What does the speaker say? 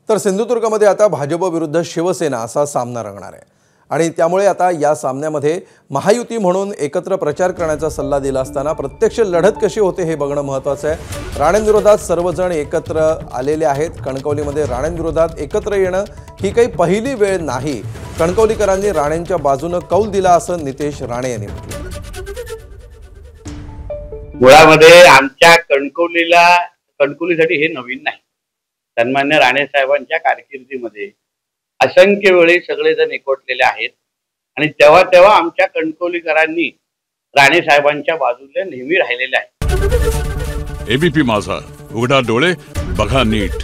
तर सिंधुदुर्गमध्ये आता भाजप विरुद्ध शिवसेना असा सामना रंगणार आहे आणि त्यामुळे आता या सामन्यामध्ये महायुती म्हणून एकत्र प्रचार करण्याचा सल्ला दिला असताना प्रत्यक्ष लढत कशी होते हे बघणं महत्त्वाचं आहे। राणेंविरोधात सर्वजण एकत्र आलेले आहेत। कणकवलीमध्ये राणेंविरोधात एकत्र येणं ही काही पहिली वेळ नाही। कणकवलीकरांनी राणेंच्या बाजूने कौल दिला असं नितेश राणे यांनी म्हटलं। मुळामध्ये आमच्या कणकवलीसाठी हे नवीन नाही। सन्मान्य राणे साहेबांच्या कारकिर्दीमध्ये असंख्य वेळी सगळेजण एकवटलेले आहेत आणि तेव्हा तेव्हा आमच्या कणकवलीकरांनी राणे साहेबांच्या बाजूने नेहमी राहिलेले आहेत। एबीपी माझा, उघडा डोळे बघा नीट।